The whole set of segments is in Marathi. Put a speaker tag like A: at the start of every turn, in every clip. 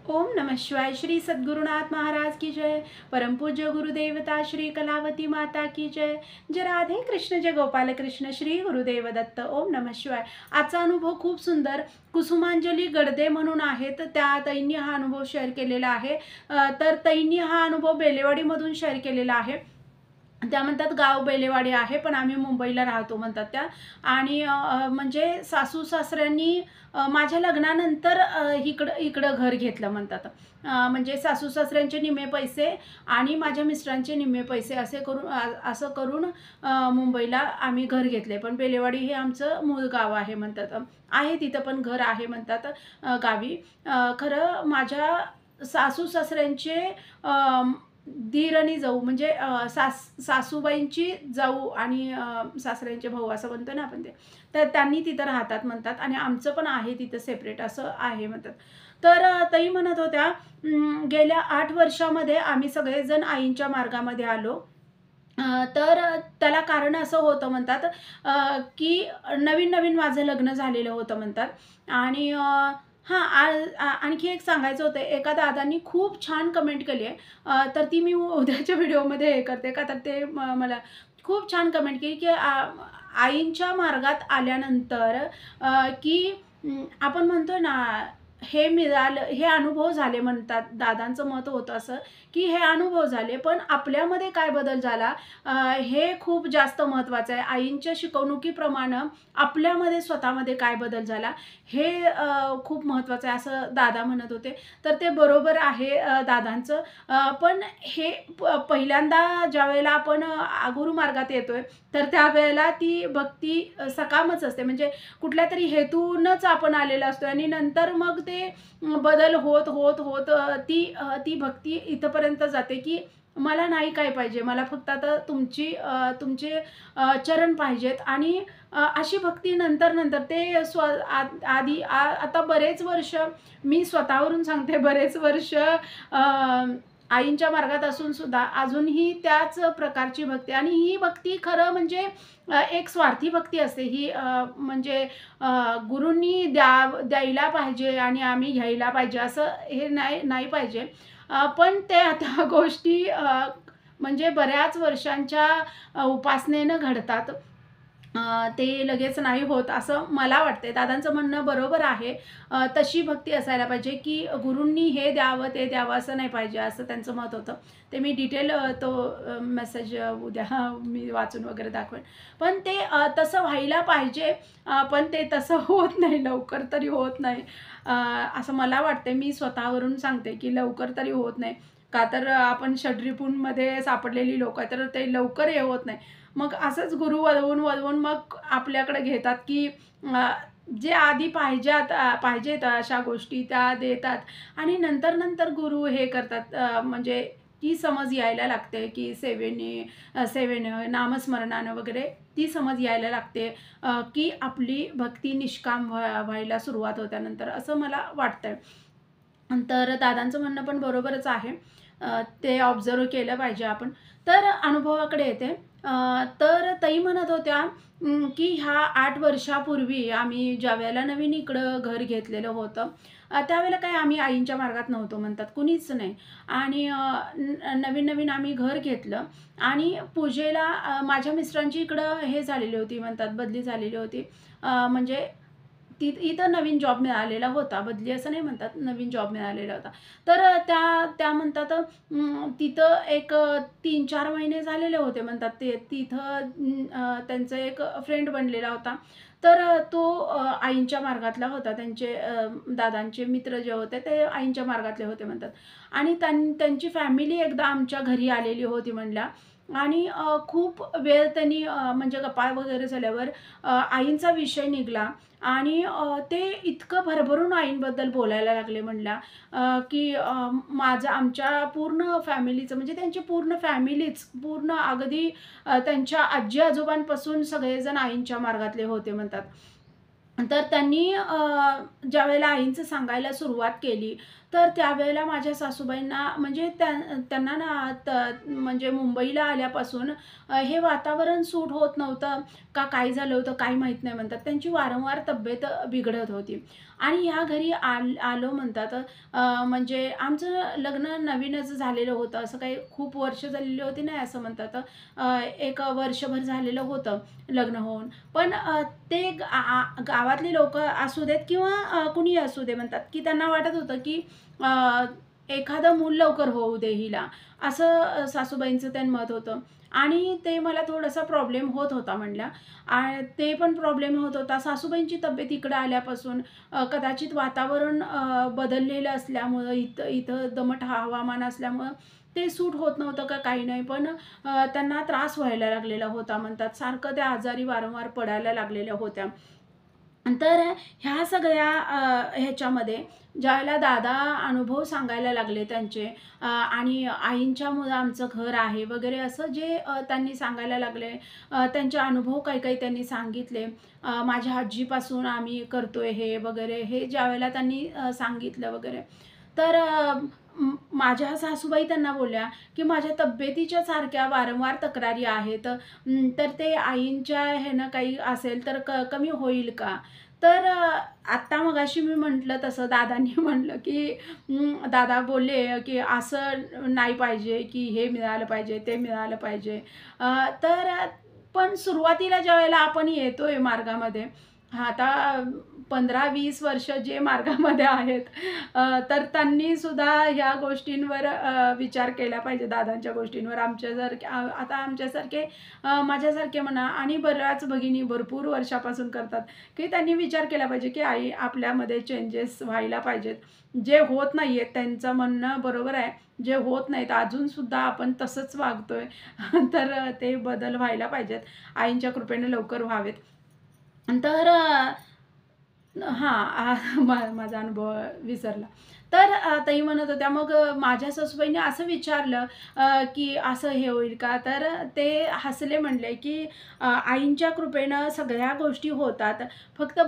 A: ओम नमः शिवाय। श्री सद्गुरुनाथ महाराज की जय। परम पूज्य गुरुदेवता श्री कलावती माता की जय। जय राधे कृष्ण, जय गोपाल कृष्ण, श्री गुरुदेव दत्त। ओम नमः शिवाय। आजचा अनुभव खूप सुंदर कुसुमांजली गडदे म्हणून आहेत, त्या ताईंनी हा अनुभव शेअर केलेला आहे। तर ताईंनी हा अनुभव बेलेवाडीमधून शेअर केलेला आहे। त्या म्हणतात गाव बेलेवाडी आहे, पण आम्ही मुंबईला राहतो म्हणतात त्या। आणि म्हणजे सासू सासऱ्यांनी माझ्या लग्नानंतर इकडं घर घेतलं म्हणतात। म्हणजे सासू सासऱ्यांचे निम्मे पैसे आणि माझ्या मिस्टरांचे निम्मे पैसे असं करून मुंबईला आम्ही घर घेतले। पण बेलेवाडी हे आमचं मूळ गाव आहे म्हणतात। आहे तिथं पण घर आहे म्हणतात गावी। खरं माझ्या सासू सासऱ्यांचे दीर आणि जाऊ म्हणजे सासूबाईंची जाऊ आणि सासऱ्यांचे भाऊ असं म्हणतो ना आपण ते, तर त्यांनी तिथं राहतात म्हणतात आणि आमचं पण आहे तिथं सेपरेट असं आहे म्हणतात। तर ताई म्हणत होत्या गेल्या 8 वर्षामध्ये आम्ही सगळेजण आईंच्या मार्गामध्ये आलो। तर त्याला कारण असं होतं म्हणतात की नवीन-नवीन माझं लग्न झालेलं होतं म्हणतात आणि हां, आणखी एक सांगायचं होतं, एका दादांनी खूप छान कमेंट केली आहे। तर ती मी उद्याच्या व्हिडिओमध्ये हे करते का तर ते मला खूप छान कमेंट केली की आईंच्या मार्गात आल्यानंतर की आपण म्हणतो ना, हे मिळालं, हे अनुभव झाले म्हणतात. दादांचं मत होतं असं की हे अनुभव झाले, पण आपल्यामध्ये काय बदल झाला हे खूप जास्त महत्त्वाचं आहे। आईंच्या शिकवणुकीप्रमाणे आपल्यामध्ये स्वतःमध्ये काय बदल झाला हे खूप महत्त्वाचं आहे असं दादा म्हणत होते। तर ते बरोबर आहे दादांचं। पण हे पहिल्यांदा ज्यावेळेला आपण गुरु मार्गात येतोय, तर त्यावेळेला ती भक्ती सकामच असते, म्हणजे कुठल्यातरी हेतूनच आपण आलेलो असतो आणि नंतर मग ते बदल होत, होत, होत ती भक्ती इथपर्यंत जाते की मला नाही काय पाहिजे, मला फक्त आता तुमचे चरण पाहिजेत आणि अशी भक्ती नंतर ते आता बरेच वर्ष मी स्वतःवरून सांगते, बरेच वर्ष आईंच्या मार्गात असून सुद्धा अजूनही त्याच प्रकारची भक्ती आणि ही भक्ती खरं म्हणजे एक स्वार्थी भक्ती असते ही म्हणजे गुरूंनी द्यायला पाहिजे आणि आम्ही घ्यायला पाहिजे असं हे नाही पाहिजे। पण त्या गोष्टी म्हणजे बऱ्याच वर्षांच्या उपासनेनं घडतात। ते लगेच नाही होत असं मला वाटतंय। दादांचं म्हणणं बरोबर आहे। तशी भक्ती असायला पाहिजे की गुरूंनी हे द्यावं, ते द्यावं असं नाही पाहिजे, असं त्यांचं मत होतं। ते मी डिटेल तो मेसेज उद्या मी वाचून वगैरे दाखवेन। पण ते तसं व्हायला पाहिजे, पण ते तसं होत नाही, लवकर तरी होत नाही असं मला वाटतंय। मी स्वतःवरून सांगते की लवकर तरी होत नाही, का तर आपण षड्रिपूंमध्ये सापडलेली लोकं आहेत, तर ते लवकर हे होत नाही। मग असंच गुरु वळवून मग आपल्याकडे घेतात की जे आधी पाहिजेत अशा गोष्टी त्या देतात आणि नंतर गुरु हे करतात म्हणजे ती समज यायला लागते की सेवेने नामस्मरणानं वगैरे ती समज यायला लागते की आपली भक्ती निष्काम व्हायला सुरुवात होते नंतर, असं मला वाटतंय। तर दादांचं म्हणणं पण बरोबरच आहे। ते ऑब्झर्व्ह केलं पाहिजे आपण। तर अनुभवाकडे येते। तर ताई म्हणत होत्या की ह्या 8 वर्षापूर्वी आम्ही ज्यावेळेला नवीन इकडं घर घेतलेलं होतं, त्यावेळेला काय आम्ही आईंच्या मार्गात नव्हतो म्हणतात, कुणीच नाही। आणि नवीन-नवीन आम्ही घर घेतलं आणि पूजेला माझ्या मिस्टरांची इकडं हे झालेली होती म्हणतात, बदली झालेली होती। म्हणजे इथं नवीन जॉब मिळालेला होता, बदली असं नाही म्हणतात, नवीन जॉब मिळालेला होता। तर त्या म्हणतात तिथं एक 3-4 महिने झालेले होते म्हणतात ते तिथं त्यांचा एक फ्रेंड बनलेला होता। तर तो आईंच्या मार्गातला होता। त्यांचे दादांचे मित्र जे होते ते आईंच्या मार्गातले होते म्हणतात आणि त्यांची फॅमिली एकदा आमच्या घरी आलेली होती म्हणल्या आणि खूप वेळ त्यांनी म्हणजे गप्पा वगैरे झाल्यावर आईंचा विषय निघाला आणि ते इतकं भरभरून आईंबद्दल बोलायला लागले म्हणल्या की आमच्या पूर्ण फॅमिलीचं म्हणजे त्यांची पूर्ण फॅमिलीच पूर्ण अगदी त्यांच्या आजी-आजोबांपासून सगळेजण आईंच्या मार्गातले होते म्हणतात। तर त्यांनी ज्यावेळेला आईंचं सांगायला सुरुवात केली, तर त्यावेळेला माझ्या सासूबाईंना म्हणजे त्यांना ना म्हणजे मुंबईला आल्यापासून हे वातावरण सूट होत नव्हतं का काय झालं होतं काही माहीत नाही म्हणतात. त्यांची वारंवार तब्येत बिघडत होती आणि ह्या घरी आलो म्हणतात. म्हणजे आमचं लग्न नवीनच झालेलं होतं, असं काही खूप वर्ष झालेली होती नाही असं म्हणतात. एक वर्षभर झालेलं होतं लग्न होऊन. पण ते गावातली लोकं असू देत किंवा कुणीही असू दे म्हणतात, की त्यांना वाटत होतं, की एखादं मूल लवकर होऊ दे हिला, असं सासूबाईंचं ते मत होतं. आणि ते मला थोडासा प्रॉब्लेम होत होता म्हणल्या. ते पण प्रॉब्लेम होत होता. सासूबाईंची तब्येत इकडं आल्यापासून कदाचित वातावरण बदललेलं असल्यामुळं, इथं इथं दमट हवामान असल्यामुळं ते सूट होत नव्हतं का काही नाही. पण त्यांना त्रास व्हायला लागलेला होता म्हणतात. सारखं त्या आजारी वारंवार पडायला लागलेल्या होत्या. तर ह्या सगळ्या ह्याच्यामध्ये ज्यावेळेला दादा अनुभव सांगायला लागले त्यांचे, आणि आईंच्या मुळं आमचं घर आहे वगैरे असं जे त्यांनी सांगायला लागले. त्यांचे अनुभव काही-काही त्यांनी सांगितले. माझ्या आजीपासून आम्ही करतोय हे वगैरे, हे ज्यावेळेला त्यांनी सांगितलं वगैरे. तर माझ्या सासूबाई त्यांना बोलल्या, की माझ्या तब्येतीच्या सारख्या वारंवार तक्रारी आहेत. तर ते आईंच्या ह्यानं काही असेल तर कमी होईल का? तर आत्ता मगाशी मी म्हटलं तसं दादांनी म्हटलं, की दादा बोलले, की असं नाही पाहिजे, की हे मिळालं पाहिजे, ते मिळालं पाहिजे. तर पण सुरुवातीला ज्यावेळेला आपण येतोय मार्गामध्ये, आता 15-20 वर्ष जे मार्गामध्ये आहेत, तर त्यांनी सुद्धा ह्या गोष्टींवर विचार केला पाहिजे, दादांच्या गोष्टींवर. आता आमच्यासारखे, माझ्यासारखे म्हणा आणि बऱ्याच भगिनी भरपूर वर्षापासून करतात, की त्यांनी विचार केला पाहिजे, की आई आपल्यामध्ये चेंजेस व्हायला पाहिजेत. जे होत नाहीयेत त्यांचं म्हणणं बरोबर आहे. जे होत नाहीत अजूनसुद्धा आपण तसंच वागतोय. तर ते बदल व्हायला पाहिजेत. आईंच्या कृपेने लवकर व्हावेत. तर हां, माझा अनुभव विसरला. तर ताई म्हणत होत्या, मग माझ्या सासूबाईंनी असं विचारलं, की "असं हे होईल का?" तर ते हसले म्हणले, की आईंच्या कृपेनं सगळ्या गोष्टी होतात. फक्त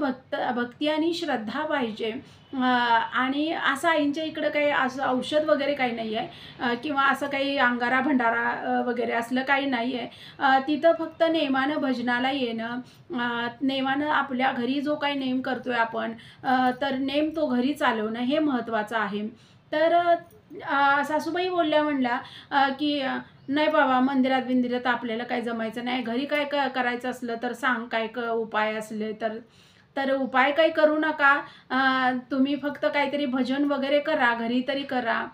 A: भक्ती आणि श्रद्धा पाहिजे. आणि असं आईंच्या इकडं काही असं औषध वगैरे काही नाही आहे, किंवा असं काही अंगारा-भंडारा वगैरे असलं काही नाही आहे. तिथं फक्त नेमानं भजनाला येणं, नेमानं आपल्या घरी जो काही नेम करतोय आपण, तर नेम तो घरी चालवणं हे महत्त्वाचं आहे. तर सासूबाई बोलल्या म्हणल्या, की "नाही बाबा, मंदिरात-बिंदिरात आपल्याला काही जमायचं नाही. घरी काय करायचं असलं तर सांग, काय उपाय असले तर." तर उपाय काही करू नका. तुम्ही फक्त काहीतरी भजन वगैरे करा, घरी तरी करा.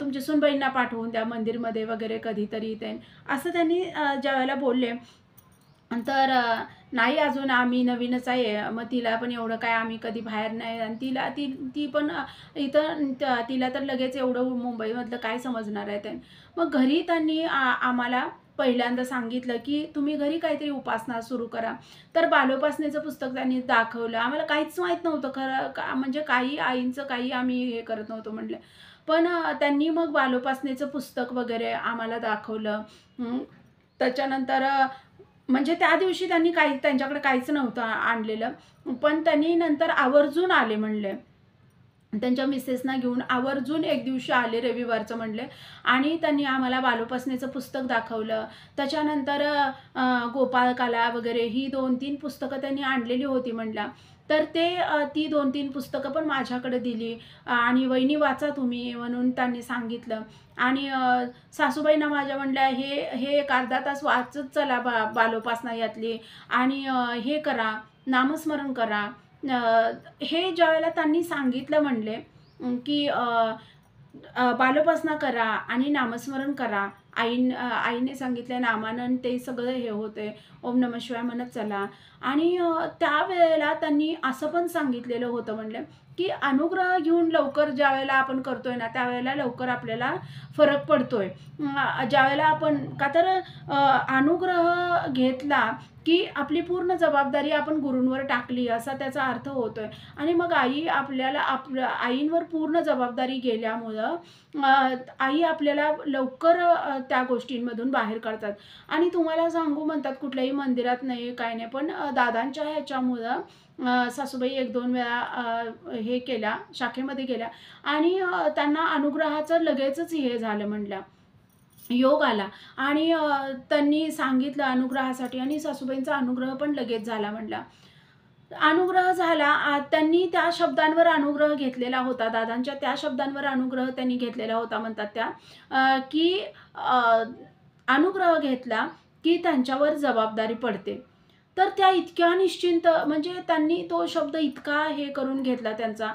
A: तुमच्या सूनबाईंना पाठवून द्या मंदिरमध्ये वगैरे कधीतरी ते. असं त्यांनी ज्यावेळेला बोलले. तर नाही, अजून आम्ही नवीनच आहे. मग तिला पण एवढं काय आम्ही कधी बाहेर नाही, आणि ती पण इथं तिला तर लगेच एवढं मुंबईमधलं काय समजणार आहे ते. मग घरी त्यांनी आम्हाला पहिल्यांदा सांगितलं, की तुम्ही घरी काहीतरी उपासना सुरू करा. तर बालोपासनेचं पुस्तक त्यांनी दाखवलं. आम्हाला काहीच माहीत नव्हतं खरं म्हणजे काही आईंचं काही आम्ही हे करत नव्हतो म्हटलं. पण त्यांनी मग बालोपासनेचं पुस्तक वगैरे आम्हाला दाखवलं. त्याच्यानंतर म्हणजे त्या दिवशी त्यांनी त्यांच्याकडे काहीच नव्हतं आणलेलं. पण त्यांनी नंतर आवर्जून आले म्हणले. त्यांच्या मिसेसना घेऊन आवर्जून एक दिवशी आले रविवारचं म्हणले, आणि त्यांनी आम्हाला बालोपासनेचं पुस्तक दाखवलं. त्याच्यानंतर गोपाळकाला वगैरे ही 2-3 पुस्तकं त्यांनी आणलेली होती म्हणल्या. तर ती 2-3 पुस्तकं पण माझ्याकडे दिली, आणि "वहिनी वाचा तुम्ही" म्हणून त्यांनी सांगितलं. आणि सासूबाईंना माझ्या म्हणल्या, "हे एक अर्धा तास वाचत चला बालोपासना यातली, आणि हे करा, नामस्मरण करा." हे ज्यावेळेला त्यांनी सांगितलं म्हणले, की बालोपासना करा आणि नामस्मरण करा. आईने सांगितलं नामानं ते सगळं हे होते. ओम नमः शिवाय म्हणत चला. आणि त्यावेळेला त्यांनी असं पण सांगितलेलं होतं म्हणले, की अनुग्रह घेऊन लवकर ज्यावेळेला आपण करतोय ना, त्यावेळेला लवकर आपल्याला फरक पडतोय. ज्यावेळेला आपण का तर अनुग्रह घेतला, की आपली पूर्ण जबाबदारी आपण गुरूंवर टाकली असा त्याचा अर्थ होतोय. आणि मग आई आपल्याला आईंवर पूर्ण जबाबदारी गेल्यामुळं आई आपल्याला लवकर त्या गोष्टींमधून बाहेर काढतात. आणि तुम्हाला सांगू म्हणतात कुठल्याही मंदिरात नाही, काय नाही, पण दादांच्या ह्याच्यामुळं सासूबाई 1-2 वेळा हे केल्या, शाखेमध्ये गेल्या, आणि त्यांना अनुग्रहाचं लगेचच हे झालं म्हणल्या, योग आला. आणि त्यांनी सांगितलं अनुग्रहासाठी, आणि सासूबाईंचा अनुग्रह पण लगेच झाला म्हणला. अनुग्रह झाला. त्यांनी त्या शब्दांवर अनुग्रह घेतलेला होता. दादांच्या त्या शब्दांवर अनुग्रह त्यांनी घेतलेला होता म्हणतात त्या, की अनुग्रह घेतला की त्यांच्यावर जबाबदारी पडते. तर त्या इतक्या निश्चिंत, म्हणजे त्यांनी तो शब्द इतका हे करून घेतला त्यांचा,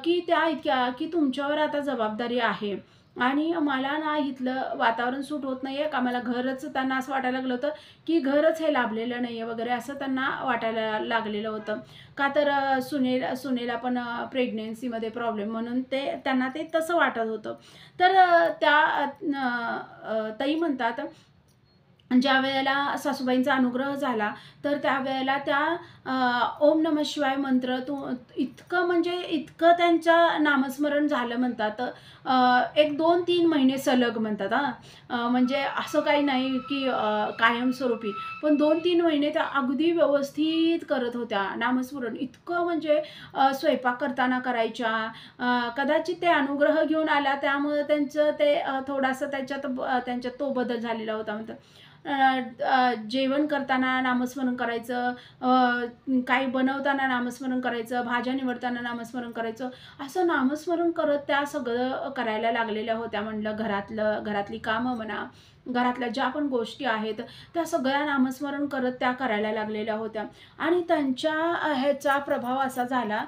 A: की त्या इतक्या की तुमच्यावर आता जबाबदारी आहे. आणि मला ना इथलं वातावरण सूट होत नाही आहे का, मला घरच, त्यांना असं वाटायला लागलं होतं की घरच हे लाभलेलं नाही आहे वगैरे, असं त्यांना वाटायला लागलेलं होतं. का तर सुनेला पण प्रेग्नन्सीमध्ये प्रॉब्लेम, म्हणून त्यांना ते तसं वाटत होतं. तर ताई म्हणतात, ज्यावेळेला सासूबाईंचा अनुग्रह झाला, तर त्यावेळेला त्या ओम नमः शिवाय मंत्र इतकं, म्हणजे इतकं त्यांचं नामस्मरण झालं म्हणतात. एक 2-3 महिने सलग म्हणतात हां. म्हणजे असं काही नाही की कायमस्वरूपी, पण 2-3 महिने त्या अगदी व्यवस्थित करत होत्या नामस्मरण. इतकं म्हणजे स्वयंपाक करताना करायच्या. कदाचित ते अनुग्रह घेऊन आल्या, त्यामुळे त्यांचं ते थोडासा त्यांच्यात तो बदल झालेला होता म्हणतात. जेवण करताना नामस्मरण करायचं, काही बनवताना नामस्मरण करायचं, भाज्या निवडताना नामस्मरण करायचं, असं नामस्मरण करत त्या सगळं करायला लागलेल्या होत्या. म्हणलं घरातली कामं म्हणा, घरातल्या ज्या पण गोष्टी आहेत, त्या सगळ्या नामस्मरण करत त्या करायला लागलेल्या होत्या. आणि त्यांच्या ह्याचा प्रभाव असा झाला,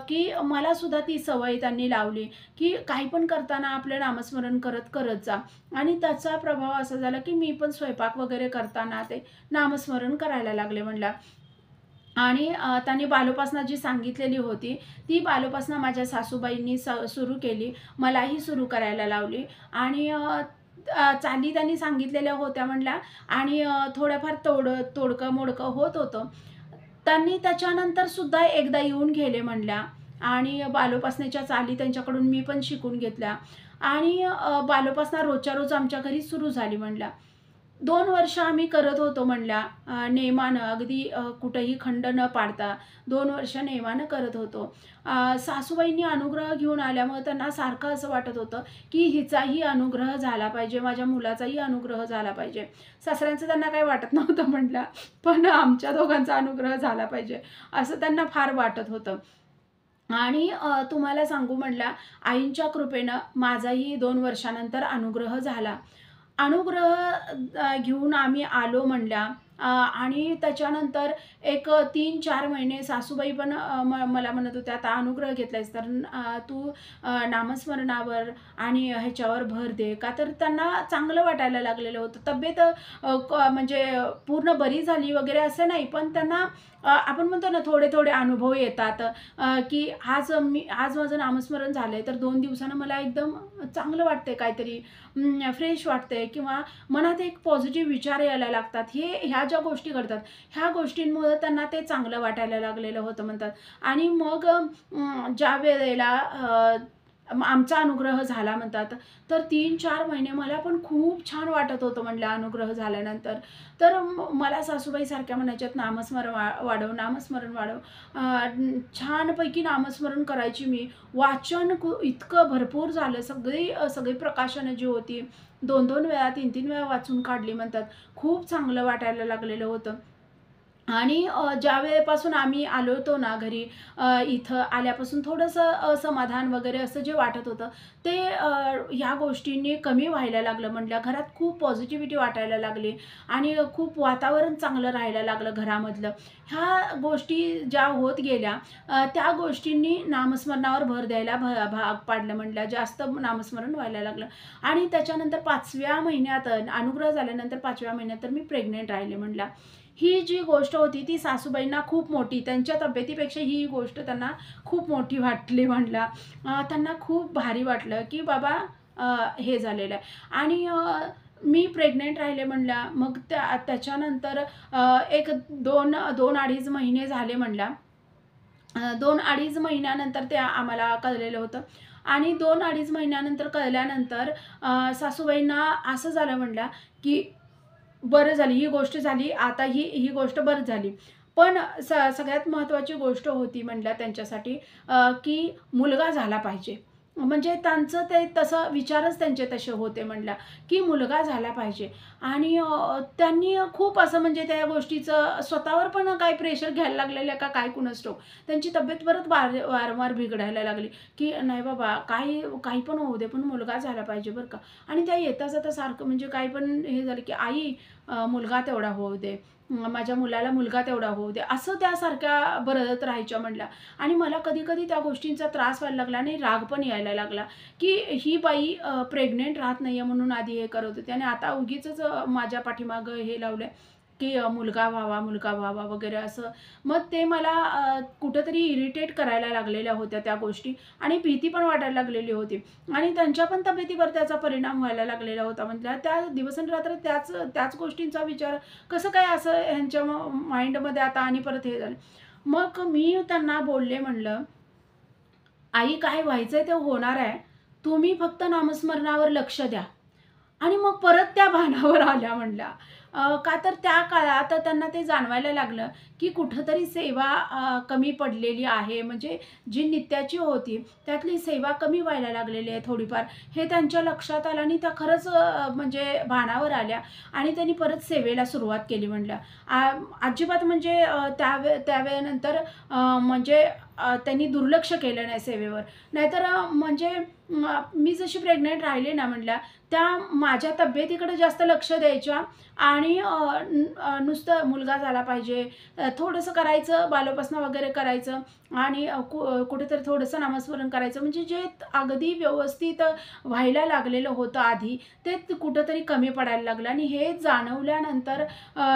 A: की मला सुद्धा ती सवय त्यांनी लावली, की काही पण करताना आपलं नामस्मरण करत करत जा. आणि त्याचा प्रभाव असा झाला, की मी पण स्वयंपाक वगैरे करताना ते नामस्मरण करायला लागले म्हणलं. आणि त्यांनी बालोपासना जी सांगितलेली होती, ती बालोपासना माझ्या सासूबाईंनी सुरू केली, मलाही सुरू करायला लावली. आणि चाली त्यांनी सांगितलेल्या होत्या म्हणल्या, आणि थोड्याफार तोडकं-मोडकं होत होतं. त्यांनी त्याच्यानंतर सुद्धा एकदा येऊन गेले म्हणल्या, आणि बालोपासनेच्या चाली त्यांच्याकडून मी पण शिकून घेतल्या. आणि बालोपासना रोजच्या रोज आमच्या घरी सुरू झाली म्हणल्या. 2 वर्ष आम्ही करत होतो म्हणल्या, नेमानं, अगदी कुठेही खंड न पाडता 2 वर्ष नेमानं करत होतो. सासूबाईंनी अनुग्रह घेऊन आल्यामुळे त्यांना सारखं असं वाटत होतं, की हिचाही अनुग्रह झाला पाहिजे, माझ्या मुलाचाही अनुग्रह झाला पाहिजे. सासऱ्यांचं त्यांना काही वाटत नव्हतं म्हटलं, पण आमच्या दोघांचा अनुग्रह झाला पाहिजे, असं त्यांना फार वाटत होतं. आणि तुम्हाला सांगू म्हटलं, आईंच्या कृपेनं माझाही 2 वर्षानंतर अनुग्रह झाला. अनुग्रह घेऊन आम्ही आलो म्हणल्या. आणि त्याच्यानंतर एक 3-4 महिने सासूबाई पण मला म्हणत होत्या, "आता अनुग्रह घेतलायस तर तू नामस्मरणावर आणि ह्याच्यावर भर दे." का तर त्यांना चांगलं वाटायला लागलेलं होतं. तब्येत म्हणजे पूर्ण बरी झाली वगैरे असं नाही, पण त्यांना आपण म्हणतो ना, थोडे-थोडे अनुभव येतात, की आज माझं नामस्मरण झालंय, तर 2 दिवसानं मला एकदम चांगलं वाटतंय, काहीतरी फ्रेश वाटतंय, किंवा मनात एक पॉझिटिव्ह विचार यायला लागतात. ह्या ज्या गोष्टी घडतात, ह्या गोष्टींमुळं त्यांना ते चांगलं वाटायला लागलेलं होतं म्हणतात. आणि मग ज्या वेळेला आमचा अनुग्रह झाला म्हणतात, तर 3-4 महिने मला पण खूप छान वाटत होतं म्हणलं अनुग्रह झाल्यानंतर. तर मला सासूबाई सारख्या म्हणायच्यात, "नामस्मरण वाढव, नामस्मरण वाढव." छानपैकी नामस्मरण करायची मी. वाचन इतकं भरपूर झालं. सगळी प्रकाशनं जी होती 2-2 वेळा, 3-3 वेळा वाचून काढली म्हणतात. खूप चांगलं वाटायला लागलेलं होतं. आणि ज्या वेळेपासून आम्ही आलो होतो ना घरी, इथं आल्यापासून थोडंसं असमाधान वगैरे असं जे वाटत होतं, ते ह्या गोष्टींनी कमी व्हायला लागलं म्हटलं. घरात खूप पॉझिटिव्हिटी वाटायला लागली, आणि खूप वातावरण चांगलं राहायला लागलं घरामधलं. ह्या गोष्टी ज्या होत गेल्या, त्या गोष्टींनी नामस्मरणावर भर द्यायला भाग पाडलं म्हटलं. जास्त नामस्मरण व्हायला लागलं. आणि त्याच्यानंतर 5व्या महिन्यात, अनुग्रह झाल्यानंतर 5व्या महिन्यात तर मी प्रेग्नंट राहिले म्हटलं. ही जी गोष्ट होती ती सासूबाईंना खूप मोठी, त्यांच्या तब्येतीपेक्षा ही गोष्ट त्यांना खूप मोठी वाटली म्हणलं. त्यांना खूप भारी वाटलं, की बाबा हे झालेलं आहे. आणि मी प्रेग्नंट राहिले म्हणलं. मग त्याच्यानंतर एक 2-2.5 महिने झाले म्हणलं. 2-2.5 महिन्यानंतर ते आम्हाला कळलेलं होतं. आणि 2-2.5 महिन्यानंतर कळल्यानंतर सासूबाईंना असं झालं म्हणलं, की बरं झाली, ही गोष्ट झाली, आता ही गोष्ट बरं झाली. पण सगळ्यात महत्त्वाची गोष्ट होती म्हटलं त्यांच्यासाठी, की मुलगा झाला पाहिजे. म्हणजे त्यांचं ते तसं विचारच त्यांचे तसे होते म्हणल्या, की मुलगा झाला पाहिजे. आणि त्यांनी खूप असं म्हणजे त्या गोष्टीचं स्वतःवर पण काही प्रेशर घ्यायला लागलेलं का काय कुणास ठाऊक. त्यांची तब्येत परत वारंवार बिघडायला लागली, की नाही बाबा काही काही पण होऊ दे, पण मुलगा झाला पाहिजे बरं का. आणि त्या येता-जाता सारखं म्हणजे काही पण हे झालं, की "आई मुलगा तेवढा होऊ दे, माझ्या मुलाला मुलगा तेवढा होऊ दे." असं त्या सारख्या बरळत राहायच्या म्हणल्या. आणि मला कधी-कधी त्या गोष्टींचा त्रास व्हायला लागला आणि राग पण यायला लागला, की ही बाई प्रेग्नंट राहत नाहीये म्हणून आधी हे करत होती आणि आता उगीचच माझ्या पाठीमागं हे लावलंय, की मुलगा व्हावा वगैरे असं. मग ते मला कुठेतरी इरिटेट करायला लागलेल्या होत्या त्या गोष्टी आणि भीती पण वाटायला लागलेली होती आणि त्यांच्या पण तब्येतीवर त्याचा परिणाम व्हायला लागलेला होता. म्हटलं त्या दिवसेंरात्र त्याच त्याच गोष्टींचा विचार कसं काय असं ह्यांच्या माइंडमध्ये आता आणि परत हे झालं. मग मी त्यांना बोलले म्हणलं, "आई काय व्हायचंय ते होणार आहे. तुम्ही फक्त नामस्मरणावर लक्ष द्या." आणि मग परत त्या भानावर आल्या म्हणल्या. का तर त्या काळात त्यांना ते जाणवायला लागलं, की कुठेतरी सेवा कमी पडलेली आहे. म्हणजे जी नित्याची होती, त्यातली सेवा कमी व्हायला लागलेली आहे थोडीफार. हे त्यांच्या लक्षात आलं आणि त्या खरंच म्हणजे भानावर आल्या आणि त्यांनी परत सेवेला सुरुवात केली म्हणल्या. अजिबात म्हणजे त्यावेळेनंतर म्हणजे त्यांनी दुर्लक्ष केलं नाही सेवेवर. नाहीतर म्हणजे मी जशी प्रेग्नंट राहिले ना म्हणल्या, त्या माझ्या तब्येतीकडे जास्त लक्ष द्यायच्या आणि नुसतं मुलगा झाला पाहिजे, थोडंसं करायचं, बालोपासना वगैरे करायचं आणि कुठेतरी थोडंसं नामस्मरण करायचं. म्हणजे जे अगदी व्यवस्थित व्हायला लागलेलं होतं आधी, ते कुठेतरी कमी पडायला लागलं आणि हे जाणवल्यानंतर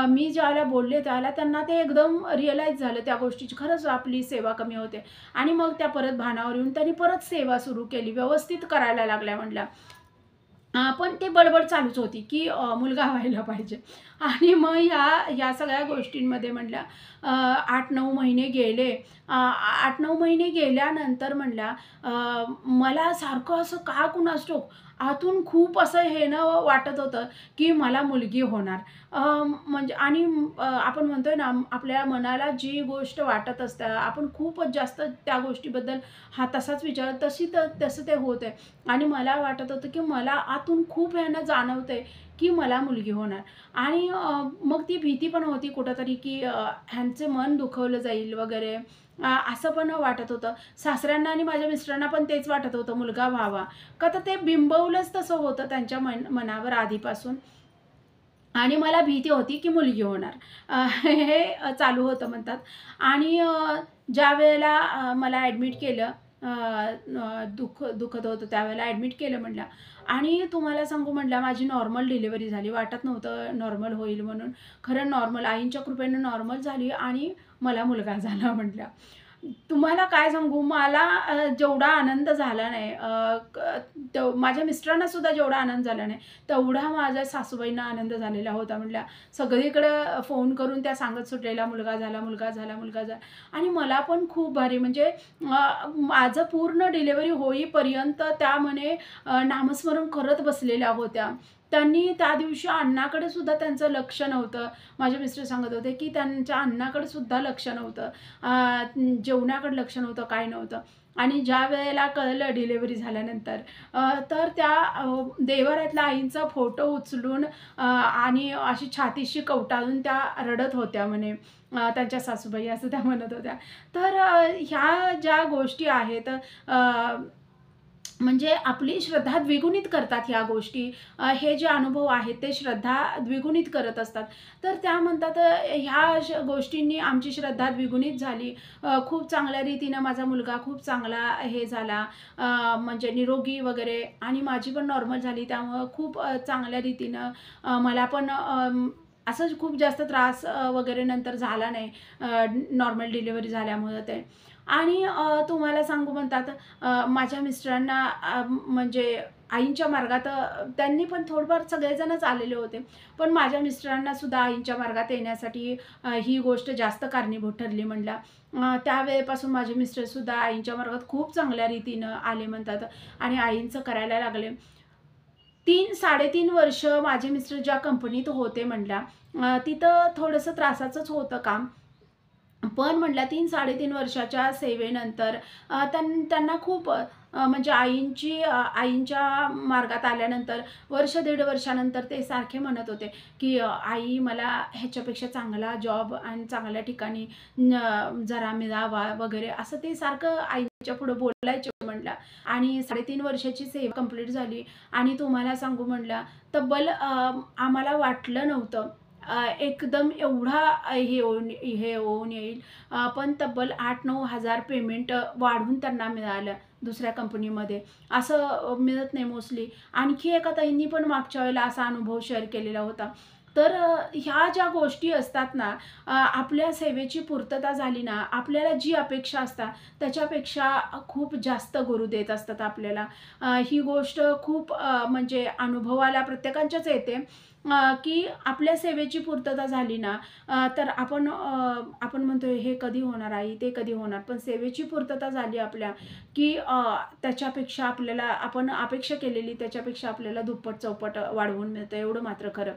A: मी ज्यावेळेला बोलले त्यावेळेला त्यांना ते एकदम रिअलाईज झालं त्या गोष्टीची. खरंच आपली सेवा कमी होते आणि मग त्या परत भानावर येऊन त्यांनी परत सेवा सुरू केली. व्यवस्थित करायला लागल्या म्हणल्या. पण ते बडबड चालूच होती, की मुलगा व्हायला पाहिजे. आणि मग ह्या सगळ्या गोष्टींमध्ये म्हणल्या 8-9 महिने गेले. 8-9 महिने गेल्यानंतर म्हणल्या मला सारखं असं का कुणास ठाऊक आतून खूप असं हे न वाटत होतं, की मला मुलगी होणार. म्हणजे आणि आपण म्हणतोय ना, आपल्या मनाला जी गोष्ट वाटत असते, आपण खूपच जास्त त्या गोष्टीबद्दल तसाच विचार तसं ते होत आहे. आणि मला वाटत होतं, की मला आतून खूप ह्यानं जाणवतंय, की मला मुलगी होणार. आणि मग ती भीती पण होती कुठेतरी, की ह्यांचे मन दुखवलं जाईल वगैरे असं पण वाटत होतं. सासऱ्यांना आणि माझ्या मिस्टरांना पण तेच वाटत होतं मुलगा व्हावा. का तर ते बिंबवलंच तसं होतं त्यांच्या मनावर आधीपासून. आणि मला भीती होती, की मुलगी होणार. हे चालू होतं म्हणतात. आणि ज्यावेळेला मला ॲडमिट केलं, दुखत होतं त्यावेळेला ॲडमिट केलं म्हणल्या आणि तुम्हाला सांगू म्हणल्या माझी नॉर्मल डिलिव्हरी झाली. वाटत नव्हतं नॉर्मल होईल म्हणून. खरं नॉर्मल आईंच्या कृपेनं नॉर्मल झाली आणि मला मुलगा झाला म्हटल्या. तुम्हाला काय सांगू मला जेवढा आनंद झाला नाही माझ्या मिस्टरांना सुद्धा जेवढा आनंद झाला नाही, तेवढा माझ्या सासूबाईंना आनंद झालेला होता म्हणल्या. सगळीकडे फोन करून त्या सांगत सुटलेल्या मुलगा झाला, मुलगा झाला, मुलगा झाला. आणि मला पण खूप भारी म्हणजे माझं पूर्ण डिलिव्हरी होईपर्यंत त्या म्हणे नामस्मरण करत बसलेल्या होत्या. त्यांनी त्या दिवशी अन्नाकडे सुद्धा त्यांचं लक्ष नव्हतं. माझे मिस्टर सांगत होते, की त्यांच्या अन्नाकडे सुद्धा लक्ष नव्हतं. जेवणाकडे लक्ष नव्हतं, काय नव्हतं. आणि ज्यावेळेला कळलं डिलिव्हरी झाल्यानंतर तर त्या देव्हाऱ्यातल्या आईंचा फोटो उचलून आणि अशी छातीशी कवटाळून त्या रडत होत्या म्हणे. त्यांच्या सासूबाई असं त्या म्हणत होत्या. तर ह्या ज्या गोष्टी आहेत म्हणजे आपली श्रद्धा द्विगुणित करतात ह्या गोष्टी. हे जे अनुभव आहेत ते श्रद्धा द्विगुणित करत असतात. तर त्या म्हणतात ह्या गोष्टींनी आमची श्रद्धा द्विगुणित झाली. खूप चांगल्या रीतीनं माझा मुलगा खूप चांगला हे झाला, म्हणजे निरोगी वगैरे आणि माझी पण नॉर्मल झाली. त्यामुळं खूप चांगल्या रीतीनं मला पण असं खूप जास्त त्रास वगैरे नंतर झाला नाही नॉर्मल डिलिव्हरी झाल्यामुळं ते. आणि तुम्हाला सांगू म्हणतात माझ्या मिस्टरांना म्हणजे आईंच्या मार्गात त्यांनी पण थोडंफार सगळेजणच आलेले होते. पण माझ्या मिस्टरांना सुद्धा आईंच्या मार्गात येण्यासाठी ही गोष्ट जास्त कारणीभूत ठरली म्हणल्या. त्यावेळेपासून माझे मिस्टरसुद्धा आईंच्या मार्गात खूप चांगल्या रीतीनं आले म्हणतात आणि आईंचं करायला लागले. 3-3.5 वर्ष माझे मिस्टर ज्या कंपनीत होते म्हणल्या, तिथं थोडंसं त्रासाचंच होतं काम. पण म्हटल्या 3-3.5 वर्षाच्या सेवेनंतर त्यांना खूप म्हणजे आईंच्या मार्गात आल्यानंतर वर्ष दीड वर्षानंतर ते सारखे म्हणत होते की आई मला ह्याच्यापेक्षा चांगला जॉब आणि चांगल्या ठिकाणी जरा मिळावा वगैरे असं ते सारखं आईच्या पुढं बोलायचे म्हणलं. आणि 3.5 वर्षाची सेवा कंप्लीट झाली आणि तुम्हाला सांगू म्हणलं तब्बल आम्हाला वाटलं नव्हतं एकदम एवढा हे होऊन येईल. पण तब्बल 8-9 हजार पेमेंट वाढवून त्यांना मिळालं दुसऱ्या कंपनीमध्ये. असं मिळत नाही मोस्टली. आणखी एका ताईंनी पण मागच्या वेळेला असा अनुभव शेअर केलेला होता. तर ह्या ज्या गोष्टी असतात ना, आपल्या सेवेची पूर्तता झाली ना, आपल्याला जी अपेक्षा असतात त्याच्यापेक्षा खूप जास्त गुरु देत असतात आपल्याला. ही गोष्ट खूप म्हणजे अनुभवाला प्रत्येकाच्याच येते, की आपल्या सेवेची पूर्तता झाली ना, तर आपण म्हणतो हे कधी होणार आई, ते कधी होणार. पण सेवेची पूर्तता झाली आपल्या, की त्याच्यापेक्षा आपल्याला आपण अपेक्षा केलेली त्याच्यापेक्षा आपल्याला दुप्पट चौपट वाढवून मिळतं, एवढं मात्र खरं.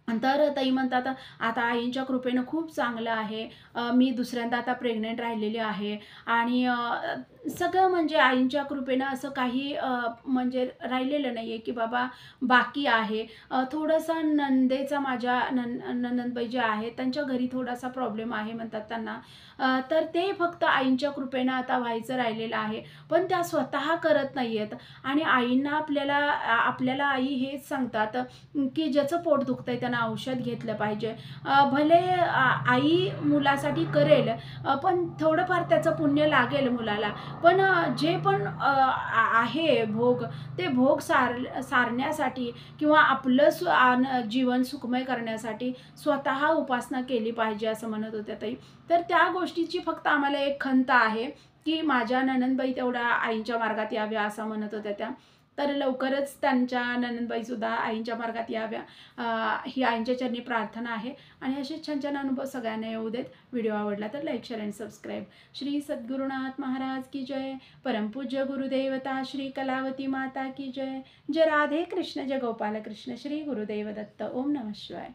A: तर ताई म्हणतात, आता आईंच्या कृपेनं खूप चांगलं आहे. मी दुसऱ्यांदा आता प्रेग्नंट राहिलेली आहे आणि सगळं म्हणजे आईंच्या कृपेनं असं काही म्हणजे राहिलेलं नाही आहे, की बाबा बाकी आहे. थोडंसं नणंदेचा माझ्या नणंदबाई ज्या आहेत, त्यांच्या घरी थोडासा प्रॉब्लेम आहे म्हणतात त्यांना. तर ते फक्त आईंच्या कृपेनं आता व्हायचं राहिलेलं आहे. पण त्या स्वतः करत नाही आहेत आणि आईंना आपल्याला आई हेच सांगतात, की ज्याचं पोट दुखतंय त्यानं औषध घेतलं पाहिजे. भले आई मुलासाठी करेल, पण थोडंफार त्याचं पुण्य लागेल मुलाला. पण जे पण आहे भोग, ते भोग सारण्यासाठी किंवा आपलं जीवन सुखमय करण्यासाठी स्वतः उपासना केली पाहिजे असं म्हणत होत्या ताई. तर त्या गोष्टीची फक्त आम्हाला एक खंत आहे, की माझ्या नणंदबाई तेवढ्या आईंच्या मार्गात याव्या असं म्हणत होत्या त्या. तर लवकरच त्यांच्या नणंदबाईसुद्धा आईंच्या मार्गात याव्या, ही आईंच्या चरणी प्रार्थना आहे. आणि असे छान छान अनुभव सगळ्यांना येऊ देत. व्हिडिओ आवडला तर लाईक, शेअर आणि सबस्क्राईब. श्री सद्गुरुनाथ महाराज की जय. परमपूज्य गुरुदेवता श्री कलावती माता की जय. जय राधे कृष्ण, जय गोपाल कृष्ण, श्री गुरुदेव दत्त. ओम नमः शिवाय.